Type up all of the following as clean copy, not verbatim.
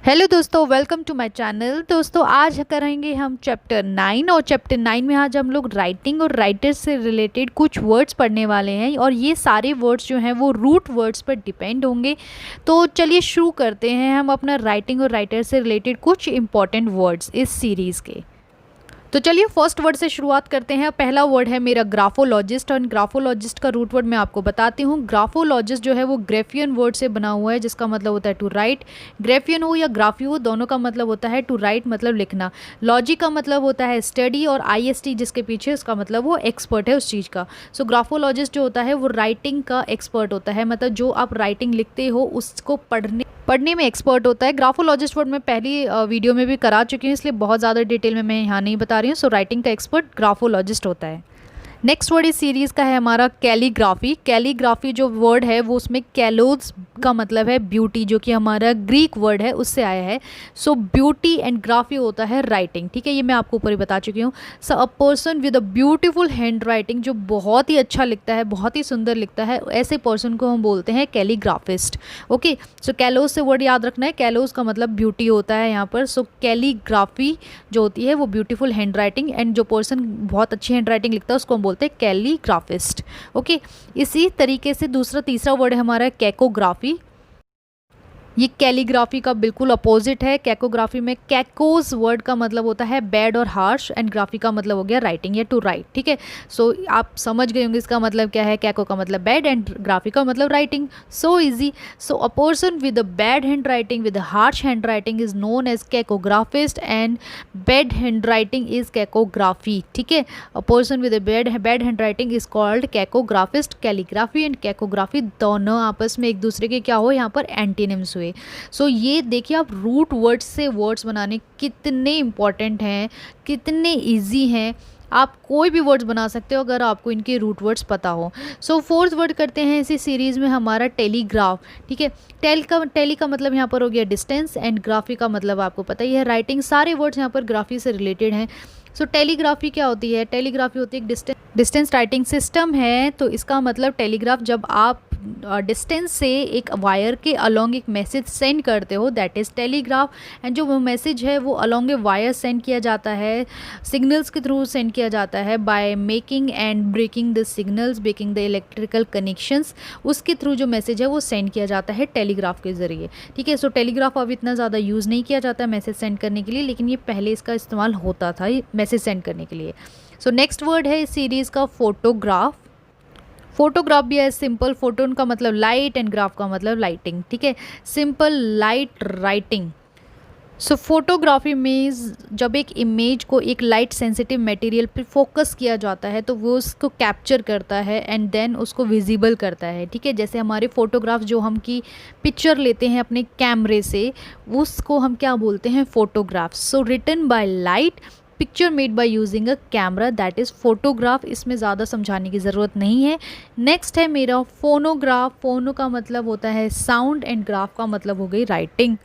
Hello दोस्तों, welcome to my channel. दोस्तों आज करेंगे हम चैप्टर 9 और चैप्टर 9 में आज हम लोग राइटिंग और राइटर्स से रिलेटेड कुछ वर्ड्स पढ़ने वाले हैं और ये सारे वर्ड्स जो हैं वो रूट वर्ड्स पर डिपेंड होंगे। तो चलिए शुरू करते हैं हम अपना राइटिंग और राइटर्स से रिलेटेड कुछ इंपॉर्टेंट वर्ड्स इस सीरीज़ के। तो चलिए फर्स्ट वर्ड से शुरुआत करते हैं। पहला वर्ड है मेरा ग्राफोलॉजिस्ट और ग्राफोलॉजिस्ट का रूट वर्ड मैं आपको बताती हूँ। ग्राफोलॉजिस्ट जो है वो ग्रेफियन वर्ड से बना हुआ है जिसका मतलब होता है टू राइट। ग्रेफियन हो या ग्राफी हो, दोनों का मतलब होता है टू राइट, मतलब लिखना। लॉजी का मतलब होता है स्टडी और IST जिसके पीछे उसका मतलब वो एक्सपर्ट है उस चीज़ का। सो ग्राफोलॉजिस्ट जो होता है वो राइटिंग का एक्सपर्ट होता है, मतलब जो आप राइटिंग लिखते हो उसको पढ़ने में एक्सपर्ट होता है। ग्राफोलॉजिस्ट वर्ड मैं पहली वीडियो में भी करा चुकी हूँ, इसलिए बहुत ज़्यादा डिटेल में मैं यहाँ नहीं बता रही हूँ। सो राइटिंग का एक्सपर्ट ग्राफोलॉजिस्ट होता है। नेक्स्ट वर्ड इस सीरीज़ का है हमारा कैलीग्राफी। कैलीग्राफी जो वर्ड है वो उसमें कैलोज का मतलब है ब्यूटी, जो कि हमारा ग्रीक वर्ड है उससे आया है। सो ब्यूटी एंड ग्राफी होता है राइटिंग, ठीक है, ये मैं आपको ऊपर ही बता चुकी हूँ। So a person with a beautiful hand writing, जो बहुत ही अच्छा लिखता है, बहुत ही सुंदर लिखता है, ऐसे पर्सन को हम बोलते हैं कैलीग्राफिस्ट। ओके, सो कैलोज से वर्ड याद रखना है, कैलोज का मतलब ब्यूटी होता है यहाँ पर। सो कैलीग्राफी जो होती है वो ब्यूटीफुल हैंड राइटिंग, एंड जो पर्सन बहुत अच्छी हैंड राइटिंग लिखता है उसको हम बोलते हैं कैलीग्राफिस्ट। ओके, इसी तरीके से तीसरा वर्ड है हमारा कैकोग्राफी। ये कैलीग्राफी का बिल्कुल अपोजिट है। कैकोग्राफी में कैकोज वर्ड का मतलब होता है बैड और हार्श, एंड ग्राफी का मतलब हो गया राइटिंग या टू राइट, ठीक है। सो आप समझ गए होंगे इसका मतलब क्या है। कैको का मतलब बैड एंड ग्राफी का मतलब writing. So easy. So a person with a bad hand writing with harsh hand writing is known as cacographist and bad hand writing is cacography, ठीक है। A person with a bad hand writing is called cacographist. Calligraphy and cacography दोनों आपस में एक दूसरे के क्या हो, यहाँ पर एंटीनिम्स हुए। सो ये देखिए आप रूट वर्ड्स से वर्ड्स बनाने कितने इंपॉर्टेंट हैं, कितने इजी हैं। आप कोई भी वर्ड्स बना सकते हो अगर आपको इनके रूट वर्ड्स पता हो। सो फोर्थ वर्ड करते हैं इसी सीरीज़ में हमारा टेलीग्राफ, ठीक है। टेली का मतलब यहाँ पर हो गया डिस्टेंस, एंड ग्राफी का मतलब आपको पता ही है राइटिंग। सारे वर्ड्स यहाँ पर ग्राफी से रिलेटेड हैं। सो टेलीग्राफी क्या होती है? टेलीग्राफी होती है एक डिस्टेंस राइटिंग सिस्टम है। तो इसका मतलब टेलीग्राफ, जब आप डिस्टेंस से एक वायर के अलोंग एक मैसेज सेंड करते हो, दैट इज़ टेलीग्राफ। एंड जो वो मैसेज है वो अलोंग ए वायर सेंड किया जाता है, सिग्नल्स के थ्रू सेंड किया जाता है by making and breaking the signals, breaking the electrical connections. उसके थ्रू जो मैसेज है वो सेंड किया जाता है टेलीग्राफ के ज़रिए, ठीक है। सो टेलीग्राफ अब इतना ज़्यादा यूज़ नहीं किया जाता है मैसेज सेंड करने के लिए, लेकिन ये पहले इसका इस्तेमाल होता था मैसेज सेंड करने के लिए। सो नेक्स्ट वर्ड है इस सीरीज़ का फोटोग्राफ। फोटोग्राफ भी है सिंपल। फोटोन का मतलब लाइट एंड ग्राफ का मतलब लाइटिंग, ठीक है। Simple light writing. So photography में जब एक इमेज को एक लाइट सेंसिटिव मटेरियल पे फोकस किया जाता है तो वो उसको कैप्चर करता है एंड देन उसको विजिबल करता है, ठीक है। जैसे हमारे फोटोग्राफ जो हम की पिक्चर लेते हैं अपने कैमरे से, उसको हम क्या बोलते हैं? Photographs. So written by light, picture made by using a camera, that is photograph. इसमें ज़्यादा समझाने की ज़रूरत नहीं है। नेक्स्ट है मेरा फोनोग्राफ। फोनो का मतलब होता है साउंड एंड ग्राफ का मतलब हो गई राइटिंग।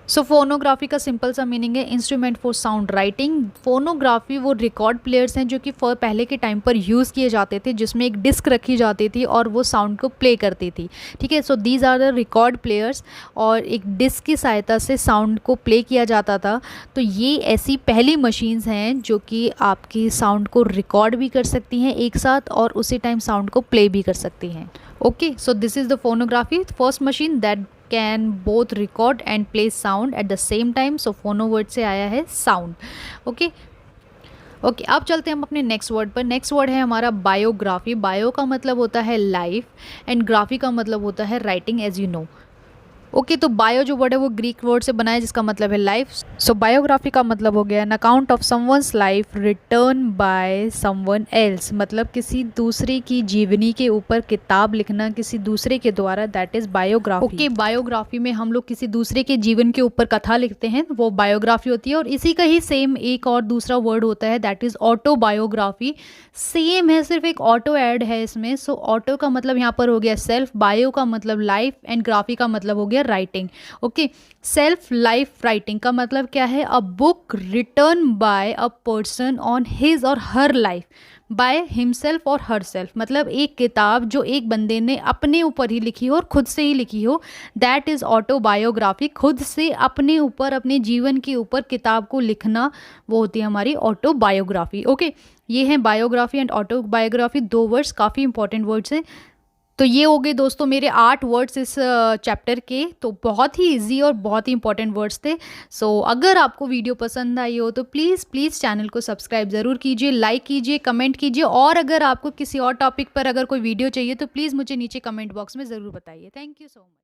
सो फोनोग्राफी का सिंपल सा मीनिंग है instrument for sound writing. Phonography वो रिकॉर्ड प्लेयर्स हैं जो कि पहले के टाइम पर यूज़ किए जाते थे, जिसमें एक डिस्क रखी जाती थी और वो साउंड को प्ले करती थी, ठीक है। So these are the record players, और एक डिस्क की सहायता से साउंड को प्ले किया जाता था। तो ये ऐसी पहली मशीन्स हैं जो कि आपकी साउंड को रिकॉर्ड भी कर सकती हैं एक साथ और उसी टाइम साउंड को प्ले भी कर सकती हैं। Okay, so this is the phonography, first machine that can both record and play sound at the same time. So phono word से आया है साउंड। ओके, अब चलते हैं हम अपने नेक्स्ट वर्ड पर। नेक्स्ट वर्ड है हमारा बायोग्राफी। बायो का मतलब होता है लाइफ एंड ग्राफी का मतलब होता है writing, as you know. Okay, तो बायो जो वर्ड है वो ग्रीक वर्ड से बना है जिसका मतलब है लाइफ। सो बायोग्राफी का मतलब हो गया an account of someone's life return by someone else, मतलब किसी दूसरे की जीवनी के ऊपर किताब लिखना किसी दूसरे के द्वारा, that is biography. Okay, biography में हम लोग किसी दूसरे के जीवन के ऊपर कथा लिखते हैं, वो बायोग्राफी होती है। और इसी का ही सेम एक और दूसरा वर्ड होता है, दैट इज ऑटोबायोग्राफी। सेम है, सिर्फ एक ऑटो ऐड है इसमें। सो ऑटो का मतलब यहाँ पर हो गया सेल्फ, बायो का मतलब लाइफ एंड ग्राफी का मतलब हो गया their writing. Okay, self life writing का मतलब क्या है? A book written by a person on his or her life, by himself और हर सेल्फ, मतलब एक किताब जो एक बंदे ने अपने ऊपर ही लिखी हो और खुद से ही लिखी हो, दैट इज़ ऑटोबायोग्राफी। खुद से अपने ऊपर, अपने जीवन के ऊपर किताब को लिखना, वो होती है हमारी ऑटोबायोग्राफी। ओके, ये है बायोग्राफी एंड ऑटोबायोग्राफी, दो वर्ड्स काफ़ी इंपॉर्टेंट वर्ड्स हैं। तो ये हो गए दोस्तों मेरे 8 वर्ड्स इस चैप्टर के, तो बहुत ही इजी और बहुत ही इंपॉर्टेंट वर्ड्स थे। सो अगर आपको वीडियो पसंद आई हो तो प्लीज़ प्लीज़ चैनल को सब्सक्राइब ज़रूर कीजिए, लाइक कीजिए, कमेंट कीजिए, और अगर आपको किसी और टॉपिक पर अगर कोई वीडियो चाहिए तो प्लीज़ मुझे नीचे कमेंट बॉक्स में ज़रूर बताइए। Thank you so much.